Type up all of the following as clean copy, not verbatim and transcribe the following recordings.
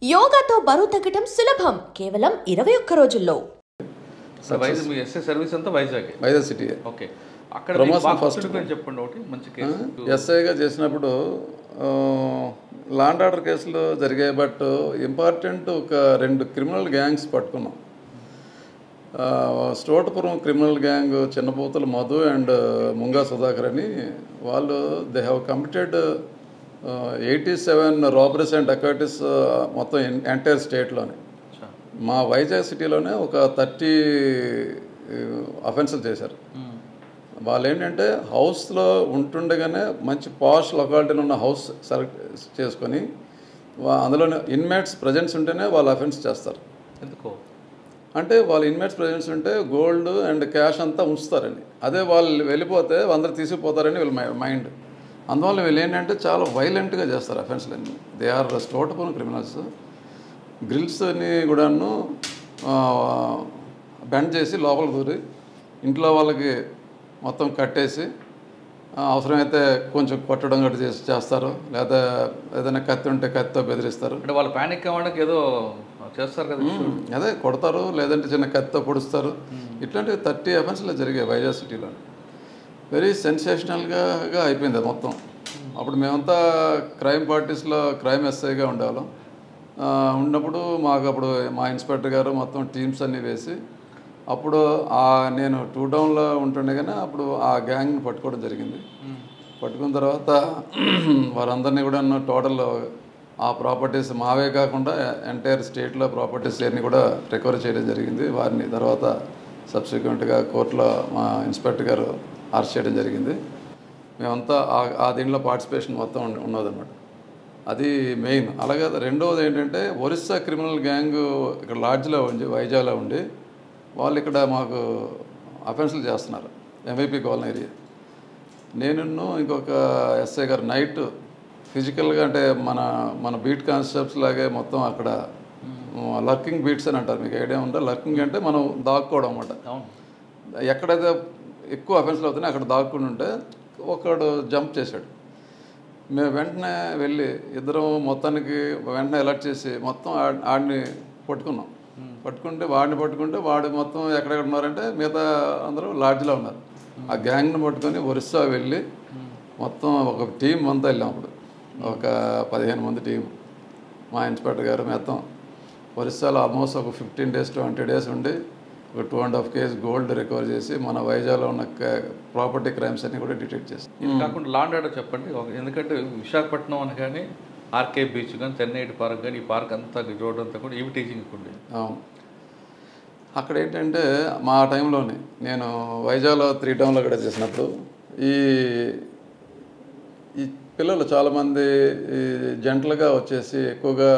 యోగాతో బరువు తగ్గడం సులభం కేవలం 21 రోజుల్లో. మీ ఎస్ఐ సర్వీస్ అంతా వైజాగ్ సిటీ. ఓకే, అక్కడ ప్రమోషన్ ఫస్ట్ చెప్పండి. ఒకటి మంచి కేసు ఎస్ఐగా చేసినప్పుడు లా అండ్ ఆర్డర్ కేసులు జరిగాయి. బట్ ఇంపార్టెంట్ ఒక 2 క్రిమినల్ గ్యాంగ్స్ పట్టుకున్నాం. Stotapuram criminal gang Chinnapoothala Madhu and Munga Sudhakar అని వాళ్ళు they have committed 87 robberies and dacoities మొత్తం ఎంటైర్ స్టేట్లోనే. మా వైజాగ్ సిటీలోనే ఒక 30 అఫెన్సులు చేశారు. వాళ్ళు ఏంటంటే హౌస్లో ఉంటుండగానే మంచి పాష్ లొకాలిటీలో ఉన్న హౌస్ సెలెక్ట్ చేసుకొని అందులో ఇన్మేట్స్ ప్రజెన్స్ ఉంటేనే వాళ్ళు అఫెన్స్ చేస్తారు. ఎందుకో అంటే వాళ్ళ ఇన్మేట్స్ ప్రజెన్స్ ఉంటే గోల్డ్ అండ్ క్యాష్ అంతా ఉంచుతారండి. అదే వాళ్ళు వెళ్ళిపోతే అందరు తీసుకుపోతారని వీళ్ళ మైండ్. అందువల్ల వీళ్ళు ఏంటంటే చాలా వైలెంట్గా చేస్తారు అఫెన్స్లన్నీ. They are Stotapuram criminals. గ్రిల్స్ని కూడాను బెండ్ చేసి లోపల దూరి ఇంట్లో వాళ్ళకి మొత్తం కట్టేసి అవసరమైతే కొంచెం కొట్టడం గట్టి చేస్తారు. లేదా ఏదైనా కత్తి ఉంటే కత్తితో బెదిరిస్తారు. అంటే వాళ్ళు ప్యానిక్ అవ్వడానికి ఏదో చేస్తారు కదా, అదే కొడతారు, లేదంటే చిన్న కత్తితో పొడుస్తారు. ఇట్లాంటివి 30 అఫెన్స్లు జరిగాయి వైజాగ్ సిటీలో. వెరీ సెన్సేషనల్గా అయిపోయింది మొత్తం. అప్పుడు మేమంతా క్రైమ్ పార్టీస్లో క్రైమ్ ఎస్ఐగా ఉండేవాళ్ళం. ఉన్నప్పుడు మాకు అప్పుడు మా ఇన్స్పెక్టర్ గారు మొత్తం టీమ్స్ అన్నీ వేసి అప్పుడు నేను 2 టౌన్లో ఉంటుండగానే అప్పుడు ఆ గ్యాంగ్ని పట్టుకోవడం జరిగింది. పట్టుకున్న తర్వాత వారందరినీ కూడా టోటల్ ఆ ప్రాపర్టీస్ మావే కాకుండా ఎంటైర్ స్టేట్లో ప్రాపర్టీస్ అన్నీ కూడా రికవరీ చేయడం జరిగింది. వారిని తర్వాత సబ్సిక్వెంట్గా కోర్టులో మా ఇన్స్పెక్టర్ గారు అరెస్ట్ చేయడం జరిగింది. మేమంతా ఆ దీంట్లో పార్టిసిపేషన్ మొత్తం ఉన్నదన్నమాట. అది మెయిన్. అలాగే రెండవది ఏంటంటే ఒరిస్సా క్రిమినల్ గ్యాంగ్ ఇక్కడ లాడ్జ్లో ఉండి వైజాగ్లో ఉండి వాళ్ళు ఇక్కడ మాకు అఫెన్సులు చేస్తున్నారు. MIP colony area. నేను ఇంకొక ఎస్ఐ గారు నైట్ ఫిజికల్గా అంటే మన బీట్ కానిస్టేబుల్స్ లాగే మొత్తం అక్కడ లర్కింగ్ బీట్స్ అని అంటారు. మీకు ఐడియా ఉందా? లర్కింగ్ అంటే మనం దాక్కోవడం అన్నమాట. ఎక్కడైతే ఎక్కువ అఫెన్స్లు అవుతున్నాయి అక్కడ దాక్కుని ఉంటే ఒకడు జంప్ చేశాడు. మేము వెంటనే వెళ్ళి ఇద్దరం మొత్తానికి వెంటనే అలర్ట్ చేసి మొత్తం ఆడిని పట్టుకున్నాం. వాడిని పట్టుకుంటే వాడు మొత్తం ఎక్కడెక్కడ ఉన్నారంటే మిగతా అందరూ లాడ్జ్లో ఉన్నారు. ఆ గ్యాంగ్ని పట్టుకొని ఒరిస్సా వెళ్ళి మొత్తం ఒక టీం అంతా వెళ్ళాం. అప్పుడు ఒక 15 మంది టీం. మా ఇన్స్పెక్టర్ గారు మొత్తం ఒరిస్సాలో ఆల్మోస్ట్ ఒక 15 days 20 days ఉండి ఒక 2.5 kg గోల్డ్ రికవర్ చేసి మన వైజాగ్లో ఉన్న ప్రాపర్టీ క్రైమ్స్ అన్ని కూడా డిటెక్ట్ చేసి. ఇది కాకుండా లా అండ్ ఆర్డర్ చెప్పండి. ఎందుకంటే విశాఖపట్నం అని కానీ ఆర్కే బీచ్ కానీ చెన్నైటి పార్క్ కానీ ఈ పార్క్ అంతా రోడ్ అంతా కూడా ఇవి టీచింగ్ ఉండే. అక్కడ ఏంటంటే మా టైంలోనే నేను వైజాగ్లో 3 టౌన్లో కూడా చేసినప్పుడు ఈ పిల్లలు చాలామంది జంటలుగా వచ్చేసి ఎక్కువగా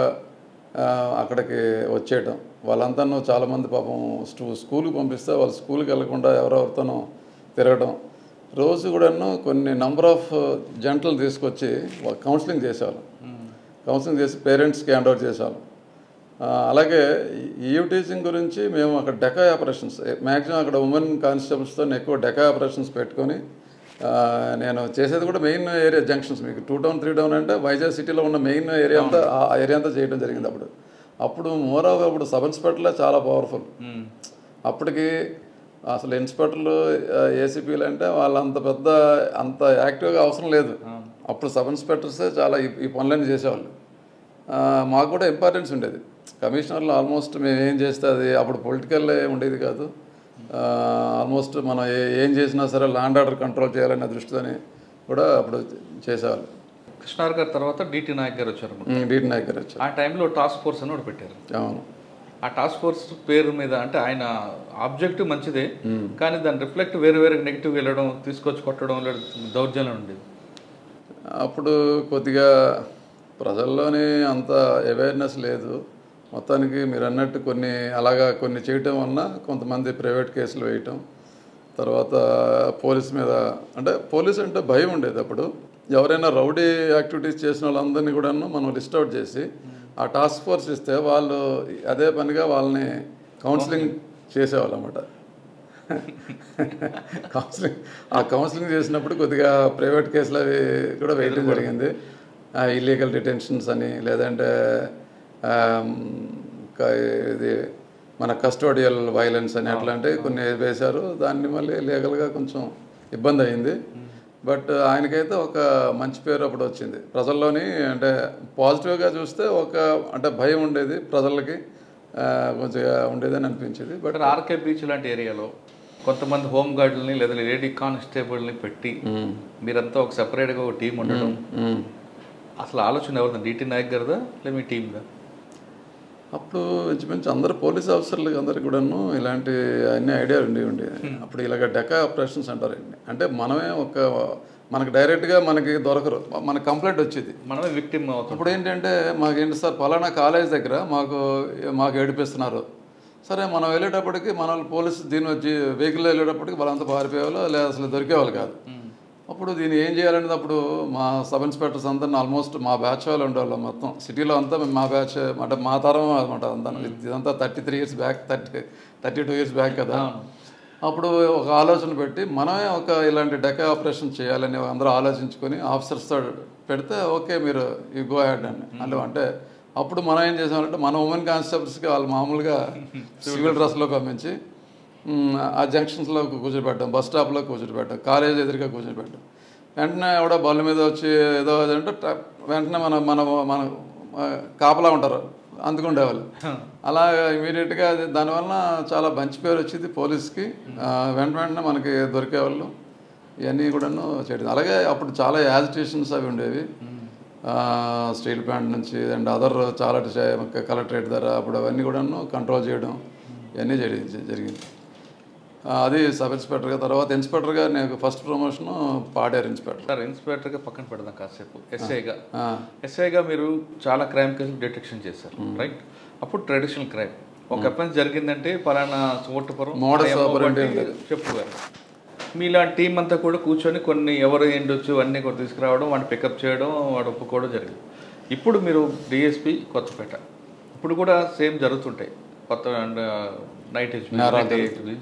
అక్కడికి వచ్చేయటం. వాళ్ళంతా చాలామంది పాపం స్కూల్కి పంపిస్తే వాళ్ళు స్కూల్కి వెళ్ళకుండా ఎవరెవరితోనో తిరగడం. రోజు కూడాను కొన్ని నంబర్ ఆఫ్ జంటలు తీసుకొచ్చి కౌన్సిలింగ్ చేసేవాళ్ళం. కౌన్సిలింగ్ చేసి పేరెంట్స్కి హ్యాండ్ ఓవర్ చేసేవాళ్ళం. అలాగే ఈవ్ టీచింగ్ గురించి మేము అక్కడ డెకా ఆపరేషన్స్ మ్యాక్సిమం అక్కడ ఉమెన్ కానిస్టేబుల్స్తో ఎక్కువ డెకా ఆపరేషన్స్ పెట్టుకొని నేను చేసేది కూడా మెయిన్ ఏరియా జంక్షన్స్. మీకు 2 టౌన్ 3 టౌన్ అంటే వైజాగ్ సిటీలో ఉన్న మెయిన్ ఏరియా అంతా ఆ ఏరియా అంతా చేయడం జరిగింది. అప్పుడు మోరావు అప్పుడు సబ్ ఇన్స్పెక్టర్లే చాలా పవర్ఫుల్. అప్పటికి అసలు ఇన్స్పెక్టర్లు ఏసీపీలు అంటే వాళ్ళంత అంత యాక్టివ్గా అవసరం లేదు. అప్పుడు సబ్ ఇన్స్పెక్టర్సే చాలా ఈ పనులన్నీ చేసేవాళ్ళు. మాకు కూడా ఇంపార్టెన్స్ ఉండేది. కమిషనర్లు ఆల్మోస్ట్ మేము ఏం చేస్తే అది అప్పుడు పొలిటికల్ ఉండేది కాదు. ఆల్మోస్ట్ మనం ఏం చేసినా సరే లా అండ్ ఆర్డర్ కంట్రోల్ చేయాలనే దృష్టితోని కూడా అప్పుడు చేసేవాళ్ళు. కృష్ణార్ గారి తర్వాత డిటి నాయక్ గారు వచ్చారు. డిటి నాయక్ గారు వచ్చారు. ఆ టైంలో టాస్క్ ఫోర్స్ అని ఒకటి పెట్టారు. అవును. ఆ టాస్క్ ఫోర్స్ పేరు మీద అంటే ఆయన ఆబ్జెక్టివ్ మంచిదే, కానీ దాని రిఫ్లెక్ట్ వేరే నెగిటివ్ వెళ్ళడం, తీసుకొచ్చి కొట్టడం లేదా దౌర్జన్యం ఉండేది. అప్పుడు కొద్దిగా ప్రజల్లోని అంత అవేర్నెస్ లేదు. మొత్తానికి మీరు అన్నట్టు కొన్ని చేయటం వలన కొంతమంది ప్రైవేట్ కేసులు వేయటం, తర్వాత పోలీస్ మీద అంటే పోలీస్ అంటే భయం ఉండేది. అప్పుడు ఎవరైనా రౌడీ యాక్టివిటీస్ చేసిన వాళ్ళందరినీ కూడా మనం లిస్ట్ అవుట్ చేసి ఆ టాస్క్ ఫోర్స్ ఇస్తే వాళ్ళు అదే పనిగా వాళ్ళని కౌన్సిలింగ్ చేసేవాళ్ళు అన్నమాట. కౌన్సిలింగ్ చేసినప్పుడు కొద్దిగా ప్రైవేట్ కేసులు అవి కూడా వేయటం జరిగింది. ఇల్లీగల్ డిటెన్షన్స్ అని లేదంటే ఇది మన కస్టోడియల్ వైలెన్స్ అని అట్లాంటివి కొన్ని వేశారు. దాన్ని మళ్ళీ లీగల్గా కొంచెం ఇబ్బంది అయింది. బట్ ఆయనకైతే ఒక మంచి పేరు అప్పుడు వచ్చింది ప్రజల్లోని. అంటే పాజిటివ్గా చూస్తే ఒక అంటే భయం ఉండేది ప్రజలకి, కొంచెం ఉండేదని అనిపించేది. బట్ ఆర్కే బీచ్ లాంటి ఏరియాలో కొంతమంది హోమ్ గార్డులని లేదా లేడీ కానిస్టేబుల్ని పెట్టి మీరంతా ఒక సపరేట్గా ఒక టీం ఉండడం, అసలు ఆలోచన ఎవరిదా? డిటి నాయక్ గారిదా లేదా మీ టీమ్దా? అప్పుడు ఇంచుమించు అందరు పోలీస్ ఆఫీసర్లకి అందరికి కూడాను ఇలాంటి అన్ని ఐడియాలు ఉండేది. అప్పుడు ఇలాగ డెకా ఆపరేషన్స్ అంటారండి. అంటే మనమే మనకు డైరెక్ట్గా మనకి దొరకరు, మనకు కంప్లైంట్ వచ్చేది, మనమే విక్టిమ్ అవుతాం. ఇప్పుడు ఏంటంటే మాకేంటి సార్ పలానా కాలేజ్ దగ్గర మాకు ఏడిపిస్తున్నారు. సరే మనం వెళ్ళేటప్పటికి మన పోలీసు వచ్చి వెహికల్లో వెళ్ళేటప్పటికి వాళ్ళంతా పారిపోయేవాళ్ళు, లేదా అసలు దొరికేవాళ్ళు కాదు. అప్పుడు దీన్ని ఏం చేయాలనేది అప్పుడు మా సబ్ ఇన్స్పెక్టర్స్ అంతా ఆల్మోస్ట్ మా బ్యాచ్ వాళ్ళు ఉండేవాళ్ళం. మొత్తం సిటీలో అంతా మా బ్యాచ్ అంటే మా తరం అనమాట అంతా. ఇదంతా 33 years బ్యాక్, 32 years బ్యాక్ కదా. అప్పుడు ఒక ఆలోచన పెట్టి మనమే ఇలాంటి డెకా ఆపరేషన్ చేయాలని అందరూ ఆలోచించుకొని ఆఫీసర్స్తో పెడితే ఓకే మీరు యూ గో అహెడ్ అని అంటే అప్పుడు మనం ఏం చేసామంటే మన ఉమెన్ కానిస్టేబుల్స్కి వాళ్ళు మామూలుగా సివిల్ డ్రెస్లో పంపించి ఆ జంక్షన్స్లో కూర్చోబెట్టాం, బస్ స్టాప్లో కూర్చోబెట్టాం, కాలేజ్ ఎదురుగా కూర్చోబెట్టాం. వెంటనే ఎవడో బళ్ళ మీద వచ్చి ఏదో అంటే వెంటనే మన కాపలా ఉంటారు అందుకుండేవాళ్ళు. అలా ఇమీడియట్గా దానివల్ల చాలా మంచి పేరు వచ్చింది పోలీస్కి. వెంటనే మనకి దొరికేవాళ్ళు. ఇవన్నీ కూడాను చేయడం. అలాగే అప్పుడు చాలా యాజిటేషన్స్ అవి ఉండేవి. స్టీల్ ప్లాంట్ నుంచి అండ్ అదర్ చాలా కలెక్టరేట్ ధర అప్పుడు అవన్నీ కూడాను కంట్రోల్ చేయడం ఇవన్నీ జరిగింది. అది సబ్ ఇన్స్పెక్టర్గా. తర్వాత ఇన్స్పెక్టర్గా నేను first promotion Paderu inspector. Sir ఇన్స్పెక్టర్గా పక్కన పెడదాం కాసేపు. ఎస్ఐగా మీరు చాలా క్రైమ్ కేసులు డిటెక్షన్ చేశారు, రైట్? అప్పుడు ట్రెడిషనల్ క్రైమ్ ఒక అఫెన్స్ జరిగిందంటే పలానా చోటుపురం చెప్పుగారు మీలాంటి టీం అంతా కూడా కూర్చొని కొన్ని ఎవరు ఏంటొచ్చు అన్నీ కూడా తీసుకురావడం, వాడిని పికప్ చేయడం, వాడు ఒప్పుకోవడం జరిగింది. ఇప్పుడు మీరు డిఎస్పీ కొత్తపేట, ఇప్పుడు కూడా సేమ్ జరుగుతుంటాయి, కొత్త నైట్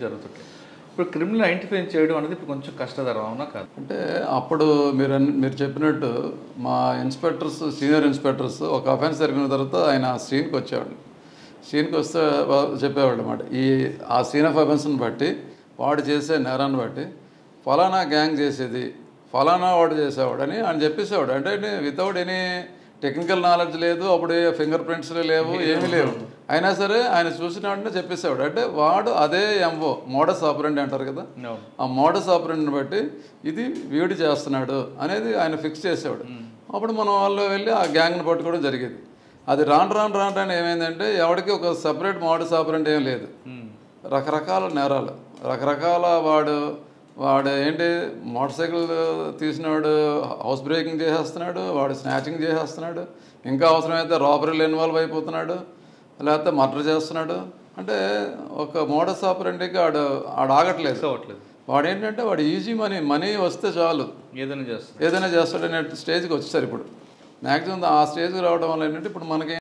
జరుగుతుంటాయి. ఇప్పుడు క్రిమినల్ ఐడెంటిఫై చేయడం అనేది ఇప్పుడు కొంచెం కష్టతరం, అవునా కాదు? అంటే అప్పుడు మీరు చెప్పినట్టు మా ఇన్స్పెక్టర్స్, సీనియర్ ఇన్స్పెక్టర్స్ ఒక అఫెన్స్ జరిగిన తర్వాత ఆయన సీన్కి వచ్చేవాళ్ళు. సీన్కి వస్తే చెప్పేవాళ్ళు అన్నమాట. ఆ సీన్ ఆఫ్ అఫెన్స్ని బట్టి, వాడు చేసే నేరాన్ని బట్టి ఫలానా గ్యాంగ్ చేసేది, ఫలానా వాడు చేసేవాడు అని ఆయన చెప్పేసేవాడు. అంటే వితౌట్ ఎనీ టెక్నికల్ నాలెడ్జ్ లేదు, అప్పుడు ఫింగర్ ప్రింట్స్ లేవు, ఏమీ లేవు. అయినా సరే ఆయన చూసిన వెంటనే చెప్పేసేవాడు. అంటే వాడు అదే ఎంఓ మోడస్ ఆపరెండి అంటారు కదా, ఆ మోడస్ ఆపరెండిని బట్టి ఇది వీడు చేస్తున్నాడు అనేది ఆయన ఫిక్స్ చేసేవాడు. అప్పుడు మనం వాళ్ళు వెళ్ళి ఆ గ్యాంగ్ని పట్టుకోవడం జరిగేది. అది రాను ఏమైందంటే ఎవరికి ఒక సపరేట్ మోడస్ ఆపరెంట్ ఏం లేదు. రకరకాల నేరాలు, రకరకాల వాడు ఏంటి మోటార్ సైకిల్ తీసినవాడు హౌస్ బ్రేకింగ్ చేసేస్తున్నాడు, వాడు స్నాచింగ్ చేసేస్తున్నాడు, ఇంకా అవసరమైతే రాబరీలో ఇన్వాల్వ్ అయిపోతున్నాడు, లేకపోతే మర్డర్ చేస్తున్నాడు. అంటే ఒక మోడస్ ఆపరెండికి ఆడు ఆగట్లేదు. వాడు ఏంటంటే వాడు ఈజీ మనీ వస్తే చాలు ఏదైనా చేస్తాడనే స్టేజ్కి వచ్చేసారు. ఇప్పుడు మ్యాక్సిమం ఆ స్టేజ్కి రావడం వల్ల ఏంటంటే ఇప్పుడు మనకి